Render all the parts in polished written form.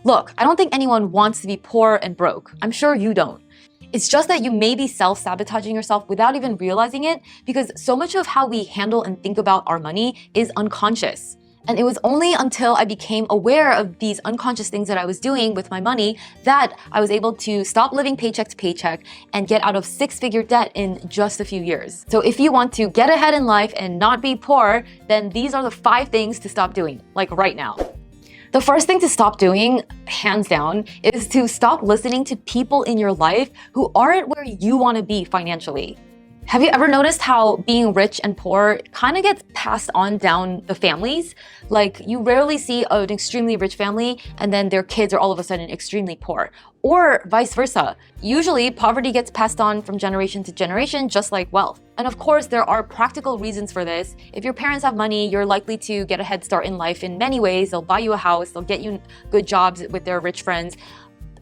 Look, I don't think anyone wants to be poor and broke. I'm sure you don't. It's just that you may be self-sabotaging yourself without even realizing it, because so much of how we handle and think about our money is unconscious. And it was only until I became aware of these unconscious things that I was doing with my money that I was able to stop living paycheck to paycheck and get out of six-figure debt in just a few years. So if you want to get ahead in life and not be poor, then these are the 5 things to stop doing, like right now. The first thing to stop doing, hands down, is to stop listening to people in your life who aren't where you want to be financially. Have you ever noticed how being rich and poor kind of gets passed on down the families? Like, you rarely see an extremely rich family and then their kids are all of a sudden extremely poor. Or vice versa. Usually, poverty gets passed on from generation to generation, just like wealth. And of course, there are practical reasons for this. If your parents have money, you're likely to get a head start in life in many ways. They'll buy you a house, they'll get you good jobs with their rich friends.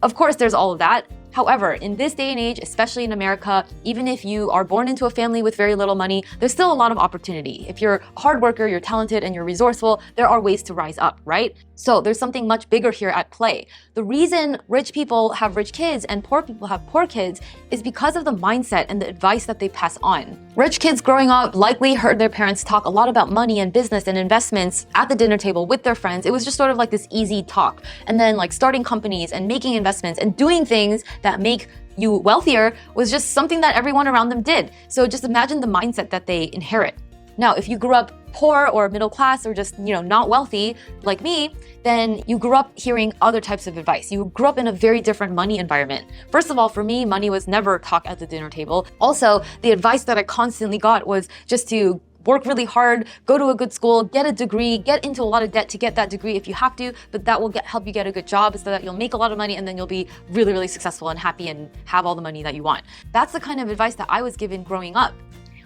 Of course, there's all of that. However, in this day and age, especially in America, even if you are born into a family with very little money, there's still a lot of opportunity. If you're a hard worker, you're talented, and you're resourceful, there are ways to rise up, right? So there's something much bigger here at play. The reason rich people have rich kids and poor people have poor kids is because of the mindset and the advice that they pass on. Rich kids growing up likely heard their parents talk a lot about money and business and investments at the dinner table with their friends. It was just sort of like this easy talk. And then like starting companies and making investments and doing things that make you wealthier was just something that everyone around them did. So just imagine the mindset that they inherit. Now, if you grew up poor or middle class or just, not wealthy like me, then you grew up hearing other types of advice. You grew up in a very different money environment. First of all, for me, money was never talked at the dinner table. Also, the advice that I constantly got was just to work really hard, go to a good school, get a degree, get into a lot of debt to get that degree if you have to, but that will help you get a good job so that you'll make a lot of money and then you'll be really, really successful and happy and have all the money that you want. That's the kind of advice that I was given growing up.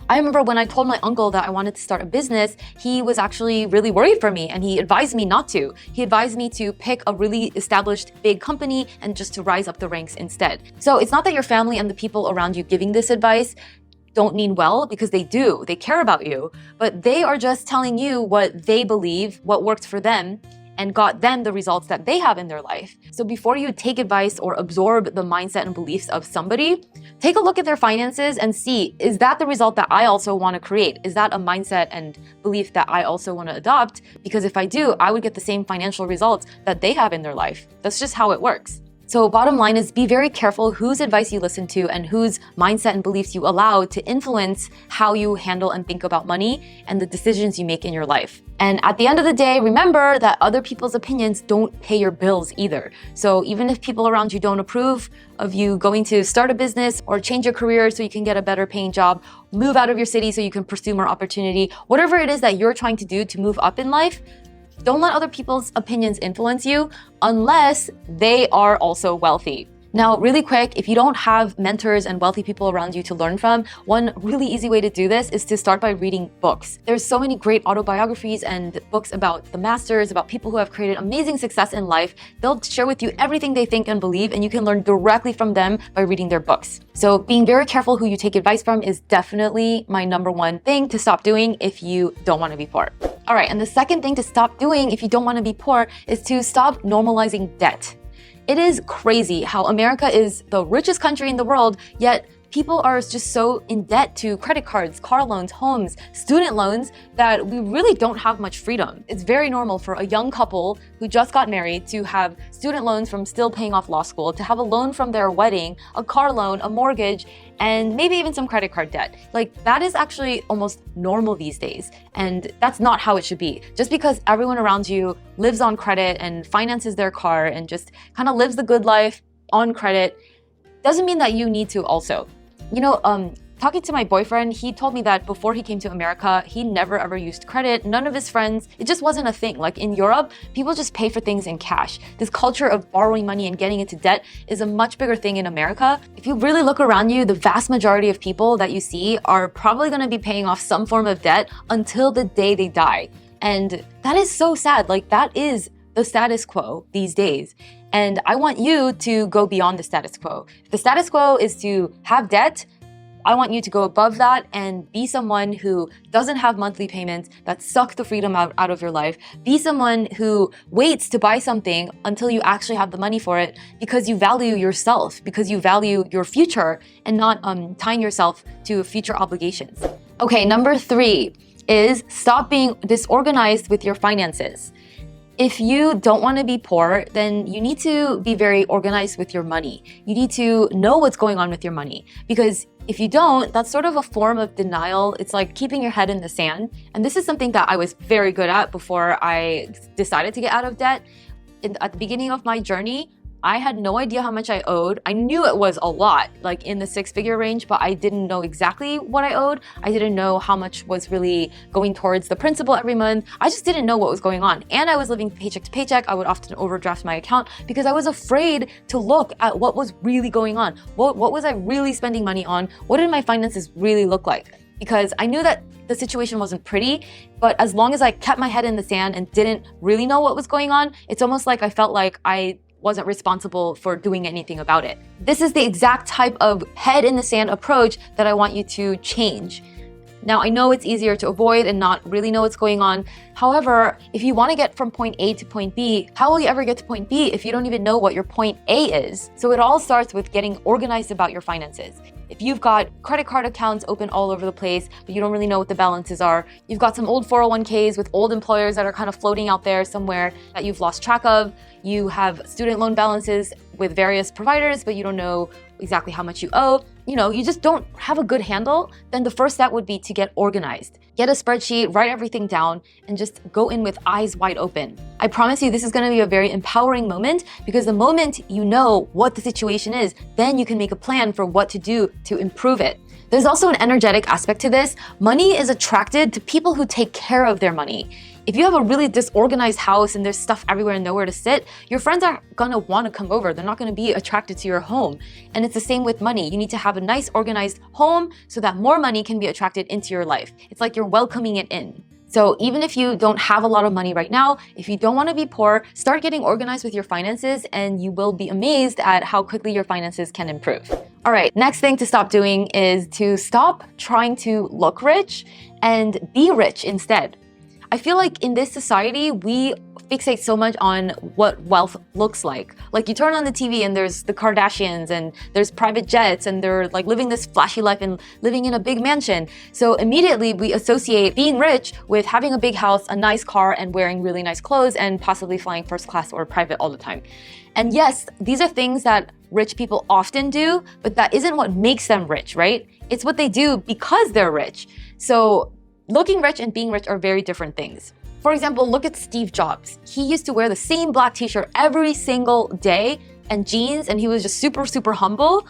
I remember when I told my uncle that I wanted to start a business, he was actually really worried for me and he advised me not to. He advised me to pick a really established big company and just to rise up the ranks instead. So it's not that your family and the people around you giving this advice don't mean well, because they do. They care about you, but they are just telling you what they believe, what worked for them, and got them the results that they have in their life. So before you take advice or absorb the mindset and beliefs of somebody, take a look at their finances and see, is that the result that I also want to create? Is that a mindset and belief that I also want to adopt? Because if I do, I would get the same financial results that they have in their life. That's just how it works. So bottom line is, be very careful whose advice you listen to and whose mindset and beliefs you allow to influence how you handle and think about money and the decisions you make in your life. And at the end of the day, remember that other people's opinions don't pay your bills either. So even if people around you don't approve of you going to start a business or change your career so you can get a better paying job, move out of your city so you can pursue more opportunity, whatever it is that you're trying to do to move up in life, don't let other people's opinions influence you unless they are also wealthy. Now, really quick, if you don't have mentors and wealthy people around you to learn from, one really easy way to do this is to start by reading books. There's so many great autobiographies and books about the masters, about people who have created amazing success in life. They'll share with you everything they think and believe, and you can learn directly from them by reading their books. So being very careful who you take advice from is definitely my #1 thing to stop doing if you don't want to be poor. All right, and the second thing to stop doing if you don't want to be poor is to stop normalizing debt. It is crazy how America is the richest country in the world, yet people are just so in debt to credit cards, car loans, homes, student loans, that we really don't have much freedom. It's very normal for a young couple who just got married to have student loans from still paying off law school, to have a loan from their wedding, a car loan, a mortgage, and maybe even some credit card debt. Like, that is actually almost normal these days. And that's not how it should be. Just because everyone around you lives on credit and finances their car and just kind of lives the good life on credit doesn't mean that you need to also. Talking to my boyfriend, he told me that before he came to America, he never ever used credit. None of his friends, it just wasn't a thing. Like in Europe, people just pay for things in cash. This culture of borrowing money and getting into debt is a much bigger thing in America. If you really look around you, the vast majority of people that you see are probably going to be paying off some form of debt until the day they die. And that is so sad. Like, that is the status quo these days. And I want you to go beyond the status quo. If the status quo is to have debt, I want you to go above that and be someone who doesn't have monthly payments that suck the freedom out of your life. Be someone who waits to buy something until you actually have the money for it because you value yourself, because you value your future and not tying yourself to future obligations. Okay, number 3 is stop being disorganized with your finances. If you don't want to be poor, then you need to be very organized with your money. You need to know what's going on with your money, because if you don't, that's sort of a form of denial. It's like keeping your head in the sand. And this is something that I was very good at before I decided to get out of debt. At the beginning of my journey, I had no idea how much I owed. I knew it was a lot, like in the 6-figure range, but I didn't know exactly what I owed. I didn't know how much was really going towards the principal every month. I just didn't know what was going on. And I was living paycheck to paycheck. I would often overdraft my account because I was afraid to look at what was really going on. What was I really spending money on? What did my finances really look like? Because I knew that the situation wasn't pretty, but as long as I kept my head in the sand and didn't really know what was going on, it's almost like I felt like I wasn't responsible for doing anything about it. This is the exact type of head in the sand approach that I want you to change. Now, I know it's easier to avoid and not really know what's going on. However, if you want to get from point A to point B, how will you ever get to point B if you don't even know what your point A is? So it all starts with getting organized about your finances. If you've got credit card accounts open all over the place, but you don't really know what the balances are, you've got some old 401ks with old employers that are kind of floating out there somewhere that you've lost track of, you have student loan balances with various providers, but you don't know exactly how much you owe, you just don't have a good handle, then the first step would be to get organized. Get a spreadsheet, write everything down, and just go in with eyes wide open. I promise you this is going to be a very empowering moment, because the moment you know what the situation is, then you can make a plan for what to do to improve it. There's also an energetic aspect to this. Money is attracted to people who take care of their money. If you have a really disorganized house and there's stuff everywhere and nowhere to sit, your friends aren't gonna wanna come over. They're not gonna be attracted to your home. And it's the same with money. You need to have a nice organized home so that more money can be attracted into your life. It's like you're welcoming it in. So even if you don't have a lot of money right now, if you don't wanna be poor, start getting organized with your finances and you will be amazed at how quickly your finances can improve. All right, next thing to stop doing is to stop trying to look rich and be rich instead. I feel like in this society, we fixate so much on what wealth looks like. Like you turn on the TV and there's the Kardashians and there's private jets and they're like living this flashy life and living in a big mansion. So immediately we associate being rich with having a big house, a nice car, and wearing really nice clothes and possibly flying first class or private all the time. And yes, these are things that rich people often do, but that isn't what makes them rich, right? It's what they do because they're rich. So looking rich and being rich are very different things. For example, look at Steve Jobs. He used to wear the same black t-shirt every single day and jeans, and he was just super, super humble,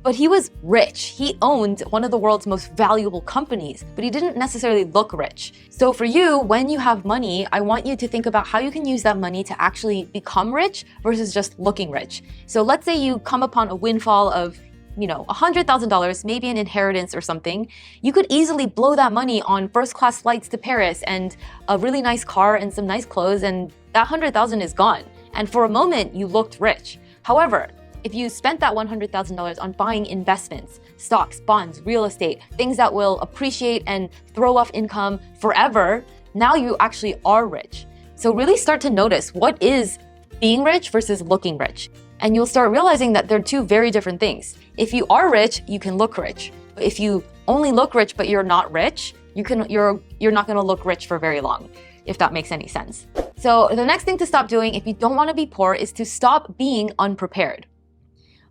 but he was rich. He owned one of the world's most valuable companies, but he didn't necessarily look rich. So for you, when you have money, I want you to think about how you can use that money to actually become rich versus just looking rich. So let's say you come upon a windfall of $100,000, maybe an inheritance or something. You could easily blow that money on first-class flights to Paris and a really nice car and some nice clothes, and that $100,000 is gone. And for a moment, you looked rich. However, if you spent that $100,000 on buying investments, stocks, bonds, real estate, things that will appreciate and throw off income forever, now you actually are rich. So really start to notice what is being rich versus looking rich. And you'll start realizing that they're two very different things. If you are rich, you can look rich. But if you only look rich but you're not rich, you're not gonna look rich for very long, if that makes any sense. So the next thing to stop doing if you don't wanna be poor is to stop being unprepared.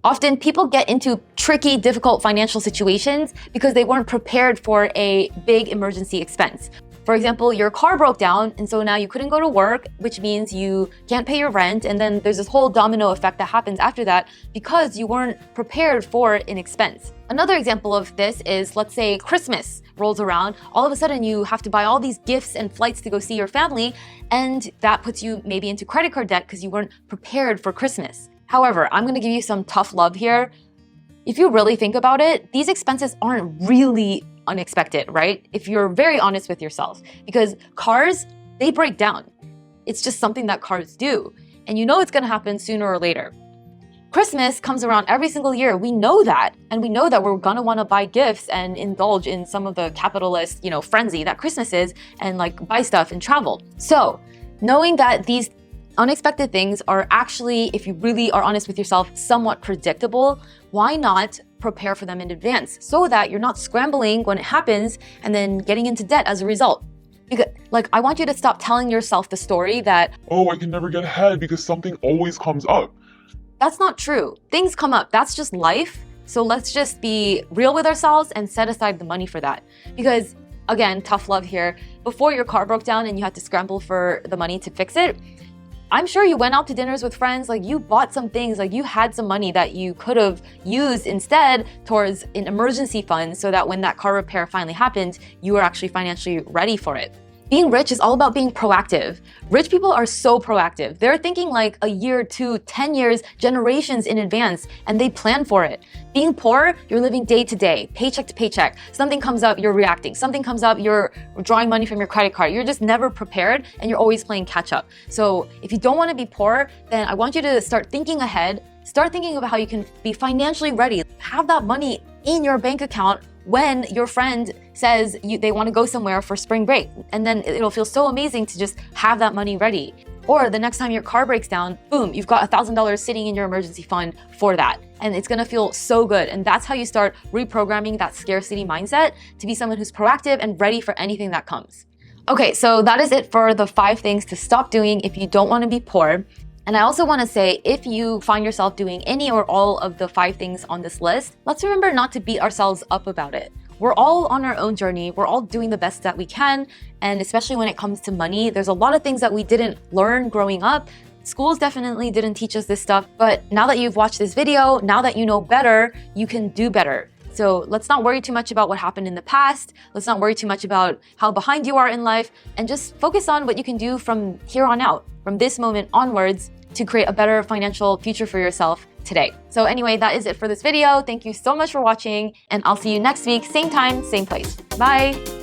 Often people get into tricky, difficult financial situations because they weren't prepared for a big emergency expense. For example, your car broke down and so now you couldn't go to work, which means you can't pay your rent, and then there's this whole domino effect that happens after that because you weren't prepared for an expense. Another example of this is, let's say Christmas rolls around, all of a sudden you have to buy all these gifts and flights to go see your family, and that puts you maybe into credit card debt because you weren't prepared for Christmas. However, I'm gonna give you some tough love here. If you really think about it, these expenses aren't really unexpected, right? If you're very honest with yourself, because cars, they break down. It's just something that cars do. And you know it's gonna happen sooner or later. Christmas comes around every single year. We know that. And we know that we're gonna wanna buy gifts and indulge in some of the capitalist, frenzy that Christmas is and like buy stuff and travel. So knowing that these unexpected things are actually, if you really are honest with yourself, somewhat predictable, why not prepare for them in advance so that you're not scrambling when it happens and then getting into debt as a result? Because, I want you to stop telling yourself the story that, oh, I can never get ahead because something always comes up. That's not true. Things come up. That's just life. So let's just be real with ourselves and set aside the money for that. Because, again, tough love here. Before your car broke down and you had to scramble for the money to fix it, I'm sure you went out to dinners with friends, you bought some things, you had some money that you could have used instead towards an emergency fund so that when that car repair finally happened, you were actually financially ready for it. Being rich is all about being proactive. Rich people are so proactive. They're thinking a year, 2, 10 years, generations in advance, and they plan for it. Being poor, you're living day to day, paycheck to paycheck. Something comes up, you're reacting. Something comes up, you're drawing money from your credit card. You're just never prepared, and you're always playing catch up. So if you don't want to be poor, then I want you to start thinking ahead. Start thinking about how you can be financially ready. Have that money in your bank account when your friend says they want to go somewhere for spring break. And then it'll feel so amazing to just have that money ready. Or the next time your car breaks down, boom, you've got $1,000 sitting in your emergency fund for that. And it's gonna feel so good. And that's how you start reprogramming that scarcity mindset to be someone who's proactive and ready for anything that comes. Okay, so that is it for the 5 things to stop doing if you don't want to be poor. And I also want to say, if you find yourself doing any or all of the 5 things on this list, let's remember not to beat ourselves up about it. We're all on our own journey. We're all doing the best that we can. And especially when it comes to money, there's a lot of things that we didn't learn growing up. Schools definitely didn't teach us this stuff. But now that you've watched this video, now that you know better, you can do better. So let's not worry too much about what happened in the past. Let's not worry too much about how behind you are in life, and just focus on what you can do from here on out, from this moment onwards, to create a better financial future for yourself today. So anyway, that is it for this video. Thank you so much for watching, and I'll see you next week, same time, same place. Bye.